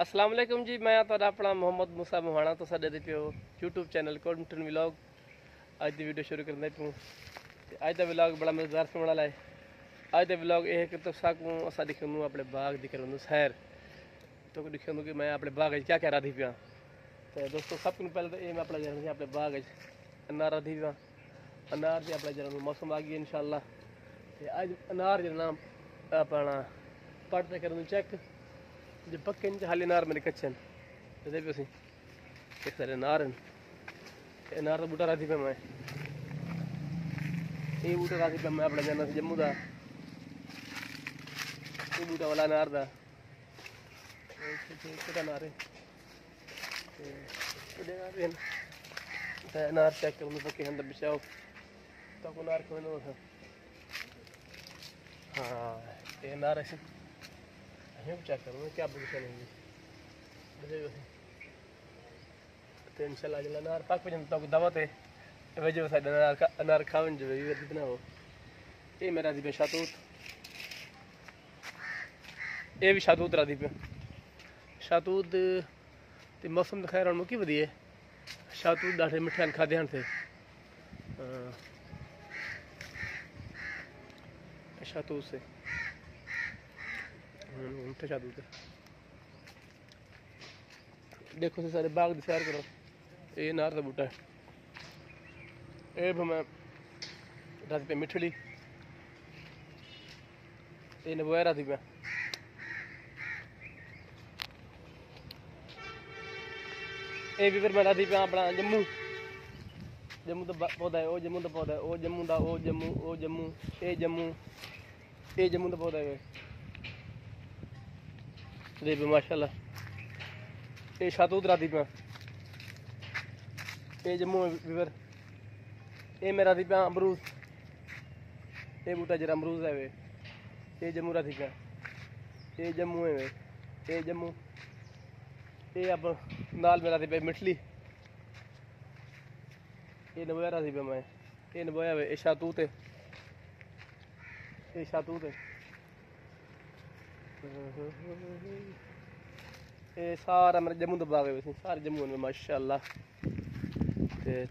अस्सलाम वालेकुम जी, मैं तुहाडा अपना मोहम्मद मूसा मोहाना तो साडे दे पियो यूट्यूब चैनल कोडमटन व्लॉग। अज दी वीडियो शुरू करने पियो। अज दा व्लॉग बड़ा मज़ेदार सुनने वाला है। अज दा व्लॉग यह है कि तुसां को असां दिखाऊं अपने बाग दी करूं सैर। तो दिखाऊं कि मैं अपने बाग क्या क्या राधी पिया। तो दोस्तों सब को पहले तो ये मैं अपना जरा अपने बाग अनार राधी पिया। अनार से अपना जरा मौसम आ गया इंशाअल्लाह। तो अज अनार जना अपना पढ़ते करूँ चेक जो पक्के हाली अनार मेरे कच्चे पे एक सारे अनार अनार का बूटा राधी पे मैं ये बूटा राधी पे मैं अपना जाना जम्मू का ये बूटा वाला अनार का छोटा अनार है अनार चेक करूँ पक्के अंदर बिछाओ तो अनार खोना था। हाँ ये अनार ऐसे चेक करूँ क्या पोजिशन है तो इंशाल्लाह जला अनार पाक पे जनता को दावत है वजह से अनार खावन जो है कितना हो ये मेरा दी पे शातूत ये भी शातूत राधी पे शातूत ते मौसम तो खैर मुकी वधी है शातूत ॾाढे मिठा खाधे थे शातूत से मिठा शातूत देखो से सारे बाग सैर करो ये नार का बूटा है ये मैं रात पे मिठड़ी ये नबोया रात पे ये भी फिर मैं रात पे अपना जम्मू जम्मू का पौधा है वो जम्मू का पौधा है वो जम्मू का वो जम्मू ये जम्मू का पौधा है भी माशाल्लाह ये शातूत राधी पे ये जम्मू विवर ये मेरा राधी पे अमरूद ये बूटा जरा अमरूद है वे ये जम्मू राधी पे ये जम्मू है वे ये जम्मू ये अब नाल मेरा राधी पे मिठली ये नबोया राधी पे मैं ये नबोया वे ये शातूत है ये शातूत है ये सारा मेरा जम्मू का बाग है वैसे सारे जम्मू में माशाल्लाह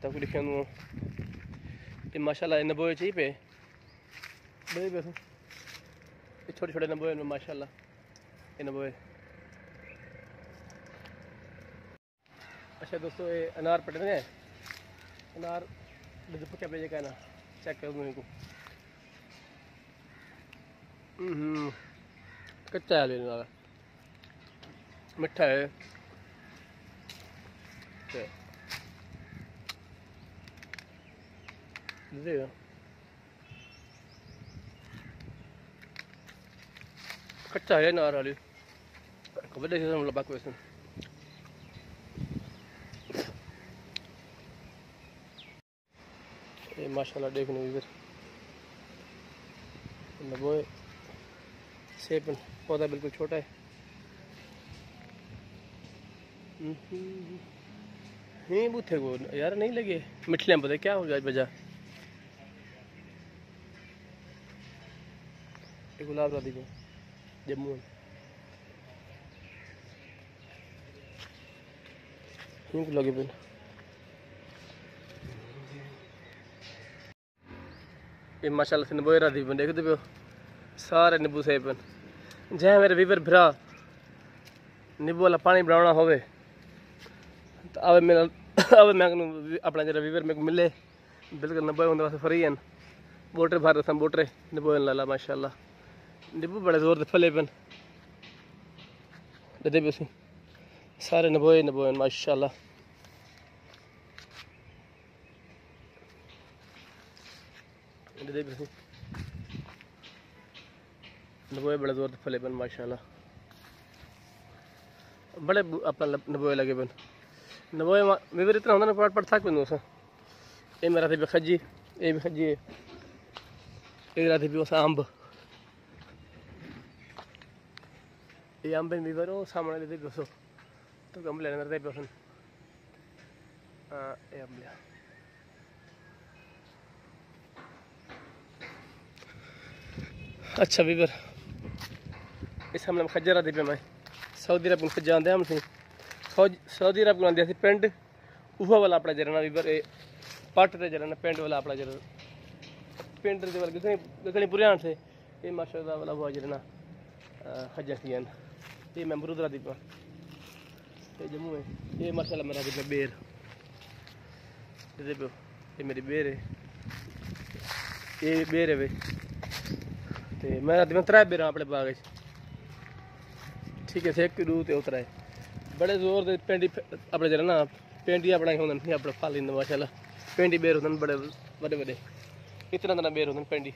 तक लिखे ये माशाल्लाह नबोए चाहिए पे बड़े वैसे ये छोटे छोटे नबोए में माशाल्लाह ये नबोए। अच्छा दोस्तों ये अनार पटने हैं अनार क्या भेजे का ना चेक कर दूँ इनको कच्चा है लेना मिठा है कच्चा है नार वाली बड़े किस्म लबाक वैसे ये माशाल्लाह देखने इधर नबोए सेब पौधा बिल्कुल छोटा है ही बूथे को यार नहीं लगे मिठले पता क्या हो गया वजह गुलाब राधी को जम्मू को लगे पे ये माशाल्लाह से नबोए राधी पे देखते पे सारे नींबू सेब जै मेरे वीवर भरा नींबू वाला पानी बनाना होवे तो अब मैं अपना जरा वीवर मेरे को मिले बिल्कुल नब्बे उनके वास्ते फ्री हैं बोटर भर रहा बोटरे नब्बे लाला माशाल्लाह नींबू बड़े जोर से फले पन दे भी सारे नब्बे माशाल्लाह नब्बे बड़े जोर से फले पन माशाल्लाह बड़े अपना नब्बे लगे पन नब्बे वीवर इतना होता ना पढ़ सकते हैं ये मेरा थे खजी ये भी खजी है ये राधी भी उस अम्ब ये अम्ब वीवर हो सामने लेते भी उसो तो अम्ब लेने रहते भी उसन हाँ ये अम्ब लिया अच्छा वीवर इस हमने खज्जर राधी पे मैं सऊदी अरब को जाते हम सऊदी अरब को आते पिंड उह वाला अपना जरा वीवर पट से जरा पिंड वाला अपना जरा पिंड गगनी बुरियान से ये माशाल्लाह वाला वो जरा हजा थी ये मैं अमरूद दी पा ये जम्मू है ये माशाल्लाह मेरा दी बेर ये ये मेरी बेर है ये बेर है वे ते मैं दी 3 बेर अपने बाग ठीक है एक रू ते उतरा है बड़े जोर दे पेंडी अपने जरा ना पेंडी अपना होंगे अपने फल इन माशाल्लाह पेंडी बेर होंगे बड़े बड़े बड़े इतना तना बेर होंगे पेंडी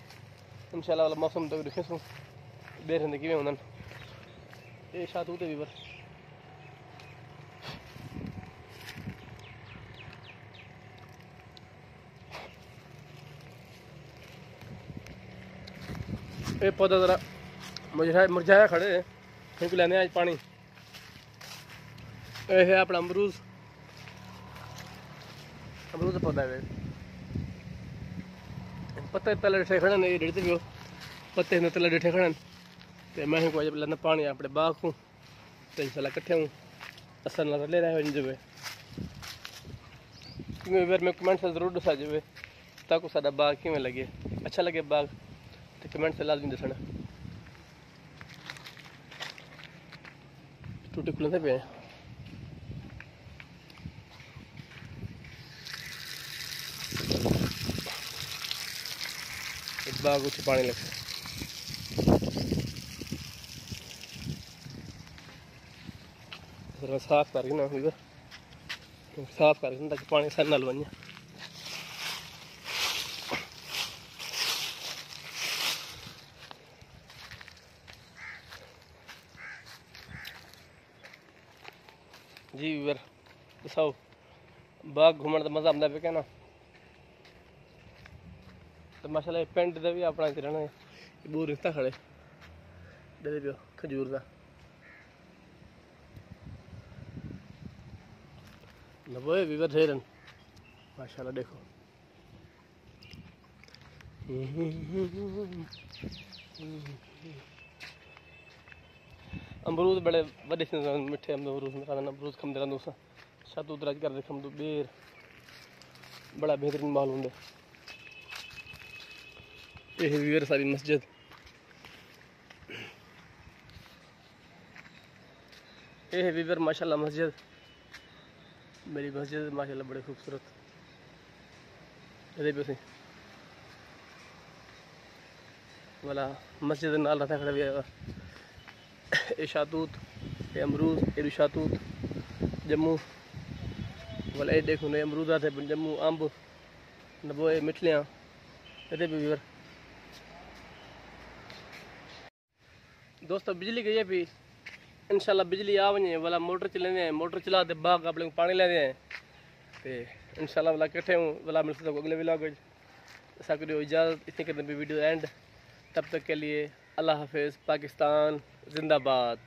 इंशाल्लाह वाला मौसम तो देखे सो बेर होंगे कि होंगे ये शातूत है वीवर ये पौधा जरा मुरझाया खड़े है फेंक लेने आज पानी ये है अपना अमरूद का पौधा है पत्ते तले डिठे खड़े ने ये पियो पत्ते ने तले डिठे खड़े तो मैं को लेना पानी अपने बाग को तो इंशाल्लाह कट्ठे हूँ असर नजर ले रहे जो क्योंकि मैं कमेंट से जरूर दसा जो ताकि साडा बाग किवें लगे अच्छा लगे बाग तो कमेंट से लाजमी दसना टूटे खुलते पे बाग उच्च पानी लगे साफ करके ना साफ करके ताकि पानी सर नाल बन जी वीर दसाओ बाग घूमने का मजा आता पे कहना तो माशाल्लाह पिंड का भी अपना रहना बूर रिश्ता खड़े दे पियो खजूर का नबोए वीवर ढेरन माशाल्लाह देखो अमरूद बड़े बड़े मिठे अमरूद खमदे रहंदो शातूत राज कर खमदो बेर बड़ा बेहतरीन माल होंगे ये वीवर सारी मस्जिद ये है वीवर माशाल्लाह मस्जिद मेरी मस्जिद माशाल्लाह बड़ी खूबसूरत ये पे वाला मस्जिद नाल रहा खड़ा हुआ ये शातूत ये अमरूद ये शातूत जम्मू वाला ये देखो नए अमरूद आते जम्मू अम्ब नबोए मिठलियाँ ये पे वीवर दोस्तों बिजली गई है भी इंशाल्लाह बिजली आ वने वाला मोटर चलाने मोटर चला दे बाग अपने पानी लेने हैं तो इंशाल्लाह वाला कट्ठे हूँ वाला मिल सकता अगले व्लॉग ऐसा करो इजाज़त इतनी करने वीडियो एंड तब तक के लिए अल्लाह हाफिज़ पाकिस्तान जिंदाबाद।